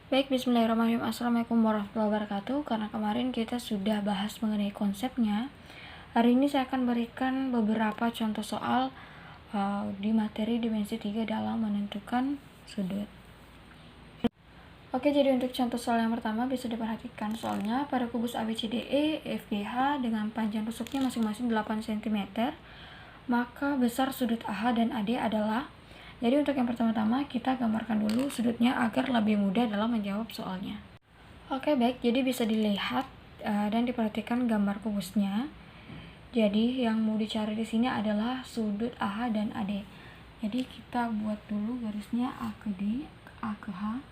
Baik, bismillahirrahmanirrahim. Assalamualaikum warahmatullahi wabarakatuh. Karena kemarin kita sudah bahas mengenai konsepnya, hari ini saya akan berikan beberapa contoh soal di materi dimensi 3 dalam menentukan sudut. Oke, jadi untuk contoh soal yang pertama bisa diperhatikan soalnya pada kubus ABCDE, FGH dengan panjang tusuknya masing-masing 8 cm, maka besar sudut AH dan AD adalah. Jadi untuk yang pertama-tama kita gambarkan dulu sudutnya agar lebih mudah dalam menjawab soalnya. Oke, baik, jadi bisa dilihat dan diperhatikan gambar kubusnya. Jadi yang mau dicari di sini adalah sudut AH dan AD. Jadi kita buat dulu garisnya A ke D, A ke H,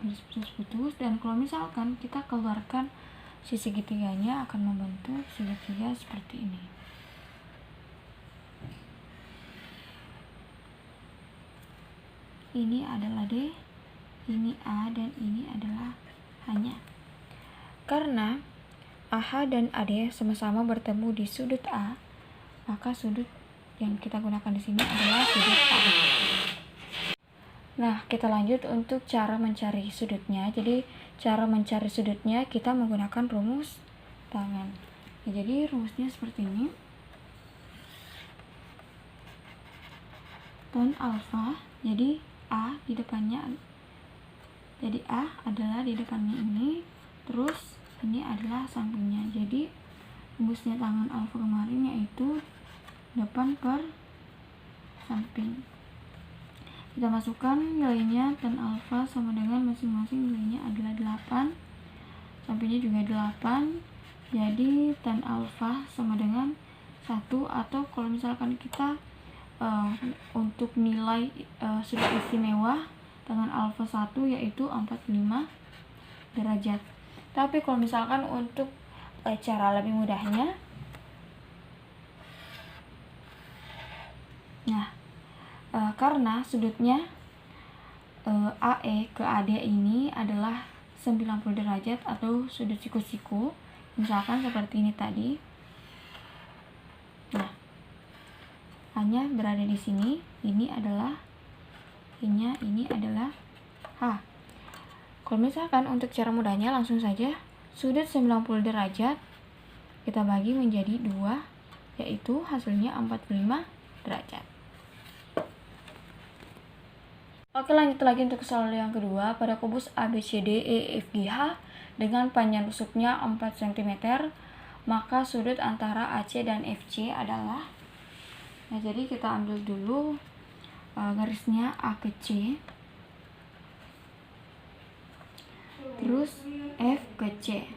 garis putus-putus, dan kalau misalkan kita keluarkan si segitiganya akan membentuk segitiga seperti ini. Ini adalah D, ini A, dan ini adalah H-nya. Karena AH dan AD sama-sama bertemu di sudut A, maka sudut yang kita gunakan di sini adalah sudut A. Nah, kita lanjut untuk cara mencari sudutnya. Jadi, cara mencari sudutnya kita menggunakan rumus tangan. Ya, jadi rumusnya seperti ini. Tan alfa, jadi A di depannya, jadi A adalah di depannya ini, terus ini adalah sampingnya. Jadi rumusnya tangan alfa kemarin yaitu depan per samping. Kita masukkan nilainya, tan alfa sama dengan masing-masing nilainya adalah 8, sampingnya juga 8. Jadi tan alfa sama dengan 1, atau kalau misalkan kita untuk nilai sudut istimewa dengan alfa 1 yaitu 45 derajat. Tapi kalau misalkan untuk cara lebih mudahnya, karena sudutnya AE ke AD ini adalah 90 derajat atau sudut siku-siku, misalkan seperti ini tadi. Nah, hanya berada di sini, ini adalah ini adalah H. Kalau misalkan untuk cara mudahnya langsung saja sudut 90 derajat kita bagi menjadi 2, yaitu hasilnya 45 derajat. Oke, lanjut lagi untuk soal yang kedua. Pada kubus ABCDE FGH dengan panjang tusuknya 4 cm, maka sudut antara AC dan FC adalah. Nah, jadi kita ambil dulu garisnya A ke C, terus F ke C.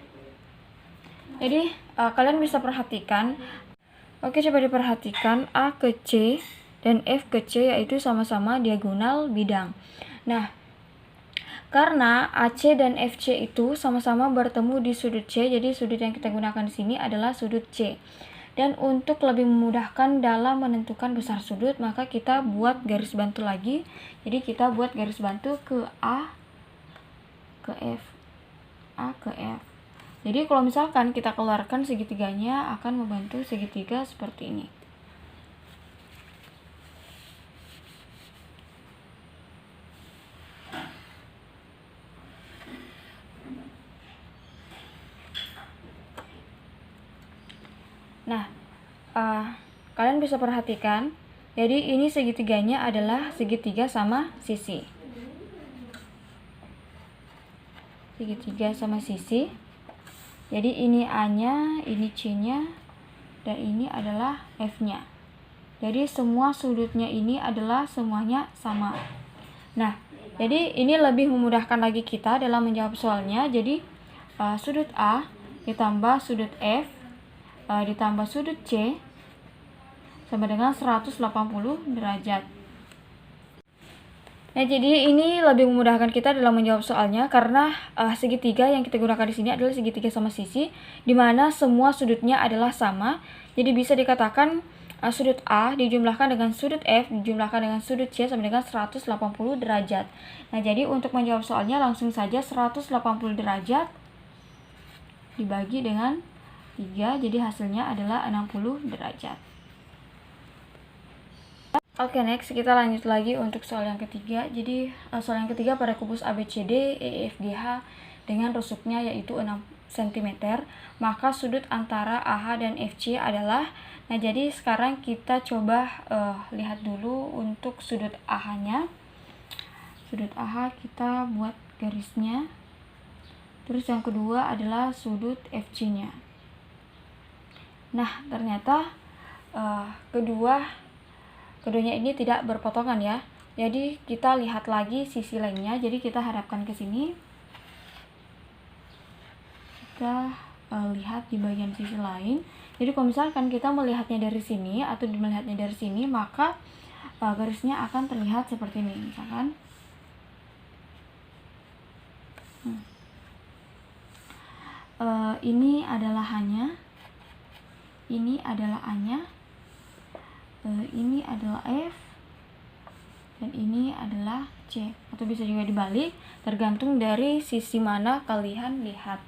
Jadi kalian bisa perhatikan. Oke, coba diperhatikan A ke C dan F ke C yaitu sama-sama diagonal bidang. Nah, karena AC dan FC itu sama-sama bertemu di sudut C, jadi sudut yang kita gunakan di sini adalah sudut C. Dan untuk lebih memudahkan dalam menentukan besar sudut, maka kita buat garis bantu lagi. Jadi kita buat garis bantu ke A ke F, A ke F. Jadi kalau misalkan kita keluarkan segitiganya akan membentuk segitiga seperti ini. Nah, kalian bisa perhatikan, jadi ini segitiganya adalah segitiga sama sisi. Segitiga sama sisi. Jadi ini A-nya, ini C-nya, dan ini adalah F-nya. Jadi semua sudutnya ini adalah semuanya sama. Nah, jadi ini lebih memudahkan lagi kita dalam menjawab soalnya. Jadi sudut A ditambah sudut F ditambah sudut C sama dengan 180 derajat. Nah, jadi ini lebih memudahkan kita dalam menjawab soalnya karena segitiga yang kita gunakan di sini adalah segitiga sama sisi, di mana semua sudutnya adalah sama. Jadi bisa dikatakan sudut A dijumlahkan dengan sudut F dijumlahkan dengan sudut C sama dengan 180 derajat. Nah, jadi untuk menjawab soalnya langsung saja 180 derajat dibagi dengan 3, jadi hasilnya adalah 60 derajat. Oke, next kita lanjut lagi untuk soal yang ketiga. Jadi soal yang ketiga, pada kubus ABCD, EFGH dengan rusuknya yaitu 6 cm, maka sudut antara AH dan FC adalah. Nah, jadi sekarang kita coba lihat dulu untuk sudut AH-nya. Sudut AH kita buat garisnya. Terus yang kedua adalah sudut FC-nya. Nah, ternyata keduanya ini tidak berpotongan ya. Jadi kita lihat lagi sisi lainnya. Jadi kita hadapkan ke sini. Kita lihat di bagian sisi lain. Jadi kalau misalkan kita melihatnya dari sini atau melihatnya dari sini, maka garisnya akan terlihat seperti ini. Misalkan ini adalah H-nya, ini adalah A-nya, ini adalah F, dan ini adalah C, atau bisa juga dibalik, tergantung dari sisi mana kalian lihat.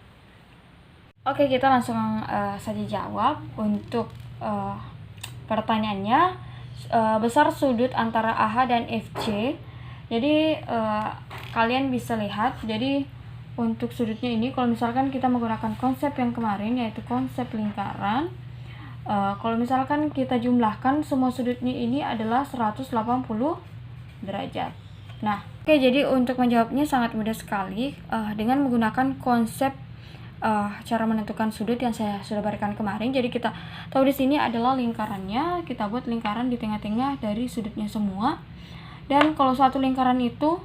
Oke, kita langsung saja jawab untuk pertanyaannya. Besar sudut antara AH dan FC. Jadi kalian bisa lihat, jadi untuk sudutnya ini kalau misalkan kita menggunakan konsep yang kemarin yaitu konsep lingkaran, kalau misalkan kita jumlahkan semua sudutnya ini adalah 180 derajat. Nah, oke, jadi untuk menjawabnya sangat mudah sekali dengan menggunakan konsep cara menentukan sudut yang saya sudah berikan kemarin. Jadi kita tahu di sini adalah lingkarannya, kita buat lingkaran di tengah-tengah dari sudutnya semua. Dan kalau satu lingkaran itu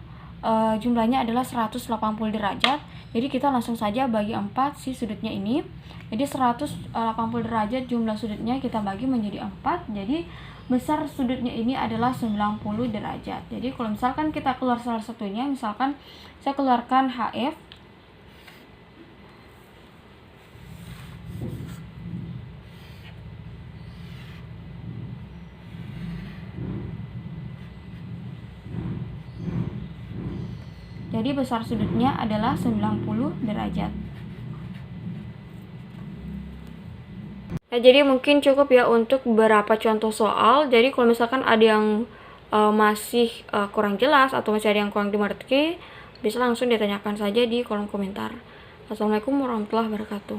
jumlahnya adalah 180 derajat, jadi kita langsung saja bagi 4 si sudutnya ini. Jadi 180 derajat jumlah sudutnya kita bagi menjadi 4, jadi besar sudutnya ini adalah 90 derajat. Jadi kalau misalkan kita keluar salah satunya, misalkan saya keluarkan HF, jadi besar sudutnya adalah 90 derajat. Nah, jadi mungkin cukup ya untuk beberapa contoh soal. Jadi kalau misalkan ada yang masih kurang jelas atau masih ada yang kurang dimengerti, bisa langsung ditanyakan saja di kolom komentar. Assalamualaikum warahmatullahi wabarakatuh.